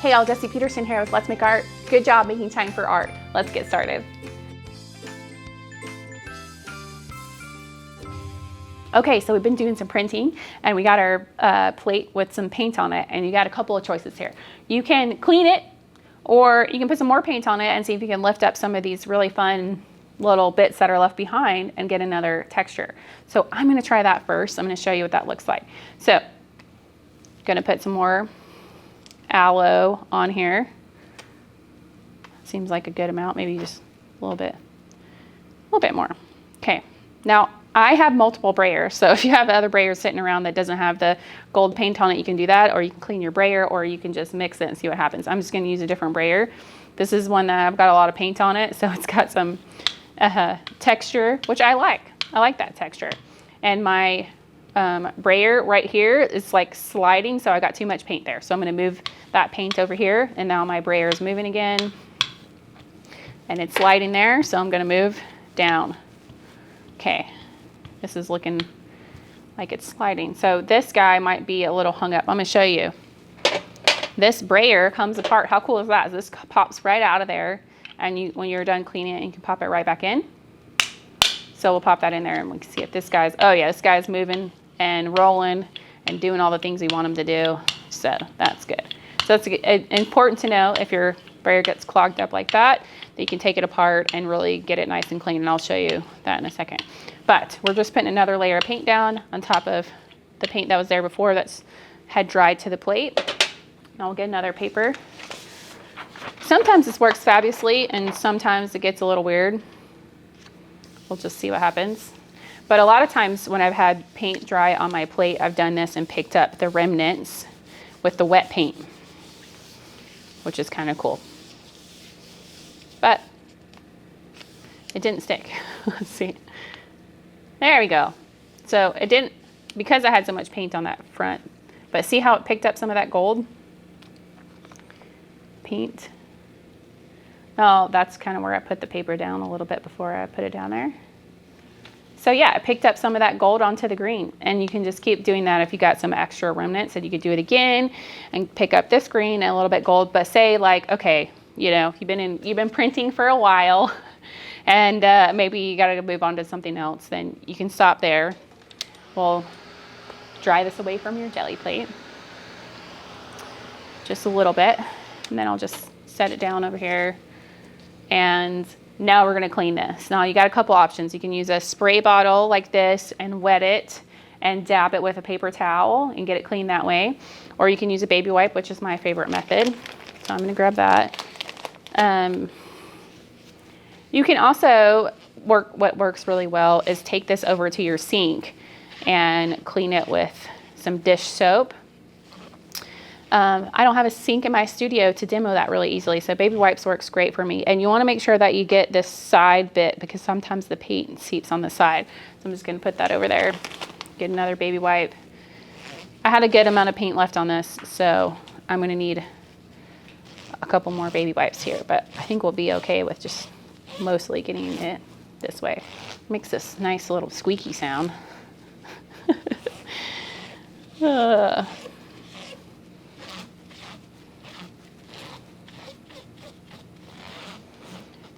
Hey y'all, Jesse Petersen here with Let's Make Art. Good job making time for art. Let's get started. Okay, so we've been doing some printing and we got our plate with some paint on it, and you got a couple of choices here. You can clean it, or you can put some more paint on it and see if you can lift up some of these really fun little bits that are left behind and get another texture. So I'm gonna try that first. I'm gonna show you what that looks like. So, gonna put some more aloe on here. Seems like a good amount, maybe just a little bit more. Okay, now I have multiple Brayers, so if you have other Brayers sitting around that doesn't have the gold paint on it, you can do that, or you can clean your Brayer, or you can just mix it and see what happens. I'm just gonna use a different Brayer. This is one that I've got a lot of paint on it, so it's got some texture, which I like. I like that texture. And my Brayer right here is like sliding, so I got too much paint there. So I'm gonna move that paint over here, and now my Brayer is moving again. And it's sliding there, so I'm gonna move down. Okay, this is looking like it's sliding. So this guy might be a little hung up. I'm gonna show you. This Brayer comes apart. How cool is that? This pops right out of there, and when you're done cleaning it, you can pop it right back in. So we'll pop that in there and we can see if this guy's, oh yeah, this guy's moving and rolling and doing all the things we want him to do. So that's good. So that's important to know if your Brayer gets clogged up like that you can take it apart and really get it nice and clean. And I'll show you that in a second. But we're just putting another layer of paint down on top of the paint that was there before that's had dried to the plate. And I'll get another paper. Sometimes this works fabulously and sometimes it gets a little weird. We'll just see what happens. But a lot of times when I've had paint dry on my plate, I've done this and picked up the remnants with the wet paint, which is kind of cool. But it didn't stick. Let's see. There we go. So it didn't, because I had so much paint on that front. But see how it picked up some of that gold paint? Oh, that's kind of where I put the paper down a little bit before I put it down there. So yeah, I picked up some of that gold onto the green, and you can just keep doing that if you got some extra remnants, and you could do it again and pick up this green and a little bit gold. But say like, okay, you know, you've been printing for a while, and maybe you got to move on to something else. Then you can stop there. We'll dry this away from your jelly plate, just a little bit, and then I'll just set it down over here. And now we're gonna clean this. Now you got a couple options. You can use a spray bottle like this and wet it and dab it with a paper towel and get it clean that way. Or you can use a baby wipe, which is my favorite method. So I'm gonna grab that. You can also what works really well is take this over to your sink and clean it with some dish soap. I don't have a sink in my studio to demo that really easily, so baby wipes works great for me. And you want to make sure that you get this side bit, because sometimes the paint seeps on the side. So I'm just going to put that over there. Get another baby wipe. I had a good amount of paint left on this, so I'm going to need a couple more baby wipes here, but I think we'll be okay with just mostly getting it this way. Makes this nice little squeaky sound.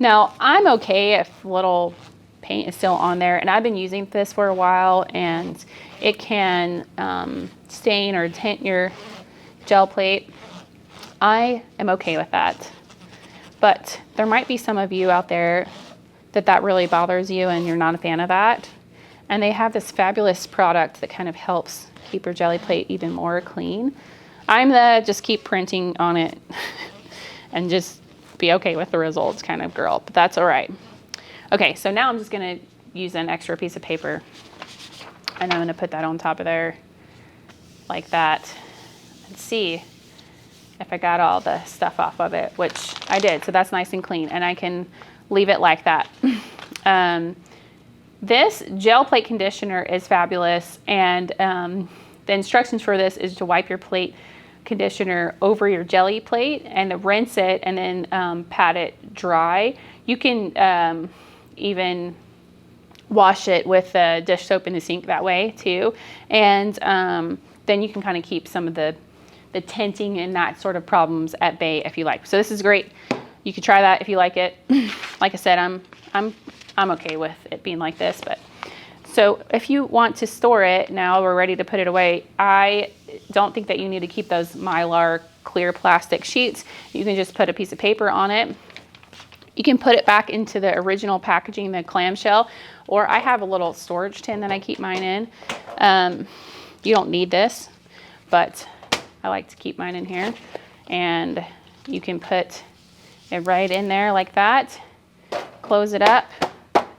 Now, I'm okay if little paint is still on there, and I've been using this for a while, and it can stain or tint your gel plate. I am okay with that, but there might be some of you out there that really bothers you and you're not a fan of that, and they have this fabulous product that kind of helps keep your jelly plate even more clean. I'm the just keep printing on it and just be okay with the results kind of girl, but that's all right. Okay, so now I'm just gonna use an extra piece of paper, and I'm gonna put that on top of there like that, and see if I got all the stuff off of it, which I did, so that's nice and clean, and I can leave it like that. This gel plate conditioner is fabulous, and the instructions for this is to wipe your plate conditioner over your jelly plate and rinse it, and then pat it dry. You can even wash it with dish soap in the sink that way too, and then you can kind of keep some of the the tinting and that sort of problems at bay if you like. So this is great. You could try that if you like it. Like I said, I'm okay with it being like this, but so if you want to store it, now we're ready to put it away. I don't think that you need to keep those Mylar clear plastic sheets. You can just put a piece of paper on it. You can put it back into the original packaging, the clamshell, or I have a little storage tin that I keep mine in. You don't need this, but I like to keep mine in here. And you can put it right in there like that. Close it up.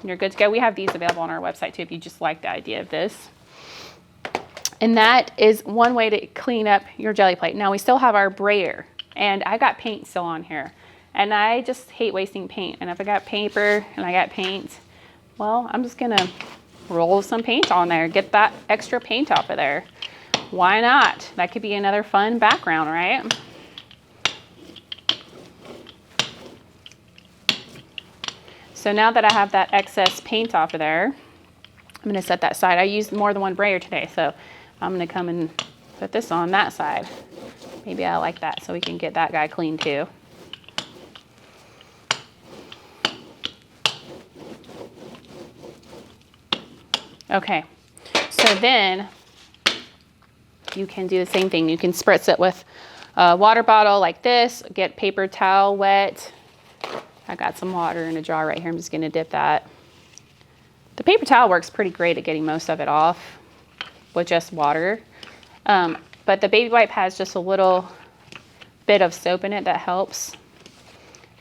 You're good to go. We have these available on our website too if you just like the idea of this. And that is one way to clean up your jelly plate. Now we still have our brayer, and I got paint still on here. And I just hate wasting paint. And if I got paper and I got paint, well, I'm just gonna roll some paint on there, get that extra paint off of there. Why not? That could be another fun background, right? So now that I have that excess paint off of there, I'm gonna set that aside. I used more than one brayer today, so I'm gonna come and put this on that side. Maybe I like that, so we can get that guy clean too. Okay, so then you can do the same thing. You can spritz it with a water bottle like this, get paper towel wet. I got some water in a jar right here. I'm just gonna dip that. The paper towel works pretty great at getting most of it off with just water. But the baby wipe has just a little bit of soap in it that helps.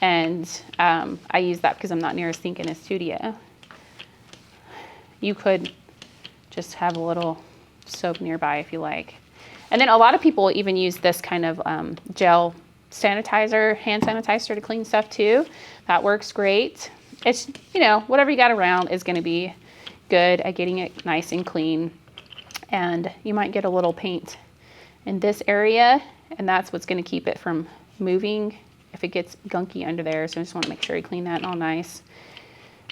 And I use that because I'm not near a sink in a studio. You could just have a little soap nearby if you like. And then a lot of people even use this kind of gel sanitizer, hand sanitizer to clean stuff too. That works great. It's, you know, whatever you got around is going to be good at getting it nice and clean. And you might get a little paint in this area, and that's what's going to keep it from moving if it gets gunky under there. So I just want to make sure you clean that all nice.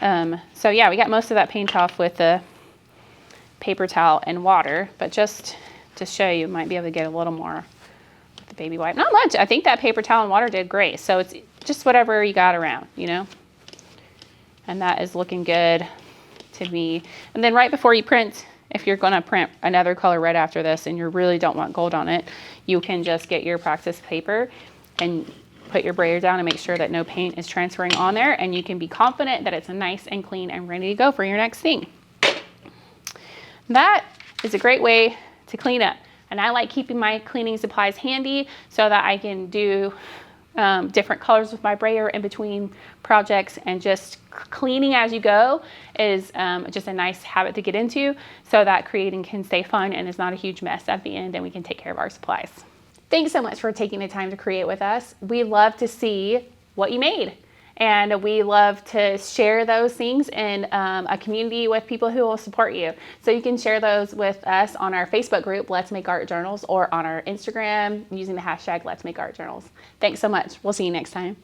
So yeah, we got most of that paint off with the paper towel and water, but just to show you, might be able to get a little more with the baby wipe. Not much. I think that paper towel and water did great. So it's just whatever you got around, you know. And that is looking good to me. And then right before you print, if you're going to print another color right after this and you really don't want gold on it, you can just get your practice paper and put your brayer down and make sure that no paint is transferring on there, and you can be confident that it's nice and clean and ready to go for your next thing. That is a great way to clean up. And I like keeping my cleaning supplies handy so that I can do different colors with my brayer in between projects, and just cleaning as you go is just a nice habit to get into so that creating can stay fun and is not a huge mess at the end, and we can take care of our supplies. Thanks so much for taking the time to create with us. We love to see what you made, and we love to share those things in a community with people who will support you. So you can share those with us on our Facebook group, Let's Make Art Journals, or on our Instagram using the hashtag Let's Make Art Journals. Thanks so much. We'll see you next time.